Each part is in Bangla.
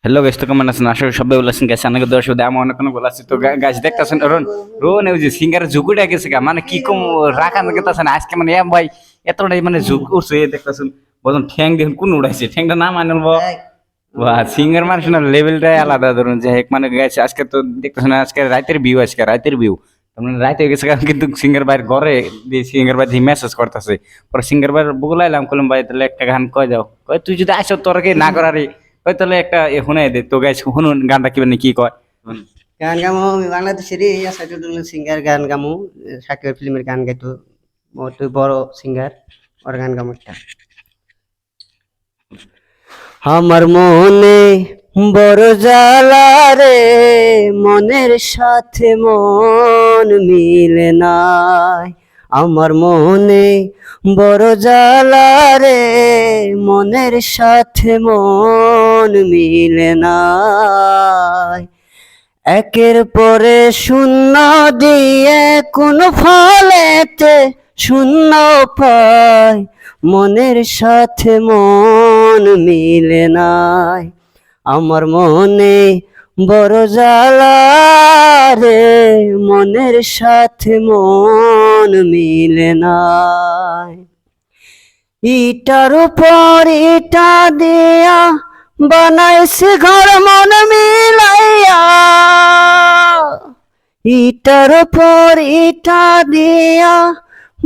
হ্যালো গাইস, তো কেমন আছেন? আশা করি সবাই ভালো আছেন। গাইস আমাকে দর্শক আমি অনেক অনেক ভালো আছি। তো গাইস দেখতেছেন রোন রোন ওই যে সিঙ্গার ঝুঁকুটা গেছে গা, মানে কি কম রাখা গেতেছেন আজকে, মানে ভাই এতটাই মানে ঝুঁক উঠছে দেখতেছেন। বলুন ঠ্যাং দেখুন কোন উড়াইছে, ঠ্যাংটা না মানবো। বা সিঙ্গার মানুষের লেভেলটাই আলাদা। ধরুন যে মানে গাইছে আজকে তো দেখতেছেন আজকে রাতের ভিউ, আজকে রাতের ভিউ রাতে গেছে গা, কিন্তু সিঙ্গার ভাইয়ের ঘরে দিয়ে সিঙ্গার ভাই দিয়ে মেসেজ করতেছে। পরে সিঙ্গার ভাই বগুলাইলাম, কলম ভাই তাহলে একটা গান কয় দাও। কয় তুই যদি আসো তোর কি না করারি, কয় তাহলে একটা শুনাই দে। তো গাইছে শুনুন গানটা কি মানে কি কয়। গান গামো আমি বাংলাদেশেরই আসাদুল সিঙ্গার গান গামো। শাকিব ফিল্মের গান গাইতো, বহুত বড় সিঙ্গার। ওর গান গামো একটা। আমার মনে বড় জ্বালা রে, মনের সাথে মন মিলে নাই। আমার মনে বড় জ্বালা রে, মনের সাথে মন মিলে নাই। একের পরে শূন্য দিয়ে কোন ফলেতে শূন্য পায়, মনের সাথে মন মিলে নাই। আমার মনে বড় জ্বালা রে, মনের সাথে মন মিলে নাই। ইটার উপর ইটা দিয়া বানাইছি ঘর মন মিলাইয়া। ইটার উপর ইটা দিয়া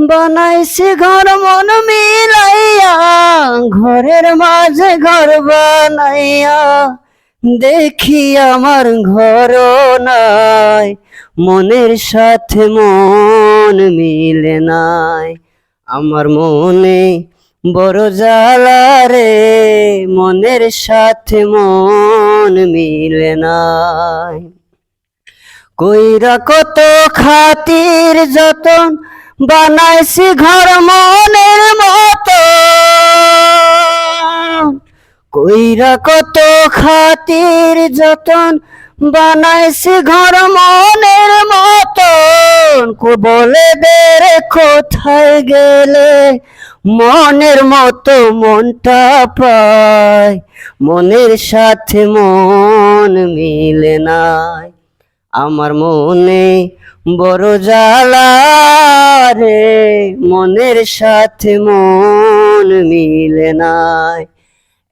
বানাইছি ঘর মন মিলাইয়া। ঘরের মাঝে ঘর বানাইয়া দেখি আমার ঘর নাই, মনের সাথে মন মিলে নাই। আমার মনে বড় জ্বালা রে, মনের সাথে মন মিলে নাই। কইরা কত খাতির যতন বানাইছি ঘর মনের মতো। কইরা কত খাতির যতন বানাইছি ঘর মনের মতন। বলে দে রে কোথায় গেলে মনের মতো মনটা পায়, মনের সাথে মন মিলে নাই। আমার মনে বড় জ্বালা রে, মনের সাথে মন মিলে নাই।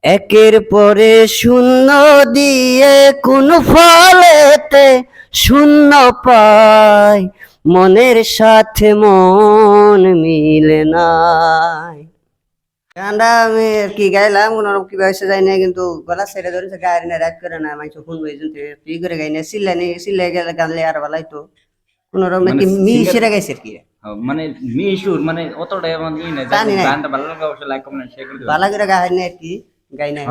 একের পরে শূন্য দিয়ে কোন ফলেতে শূন্য পায়, মনের সাথে মন মিলে নাই। গানটা আমি আর কি গাইলাম, কোন কি বয়সে যাই না, কিন্তু গলা ছেড়ে ধরেছে গাড়ি না, রাত করে না মাইছো শুনবো এই জন্য ফ্রি করে গাই না। চিল্লাই গেলে গানলে আর ভালাই তো কোন রকম মানে কি সিঙ্গার মিশে গাইছে আর কি। মানে মিশুর মানে অতটাই মানে ই না, জানি না, গানটা ভালো লাগলে অবশ্যই লাইক কমেন্ট শেয়ার করে দিবেন। ভালো করে গাই না আর কি, গাই না।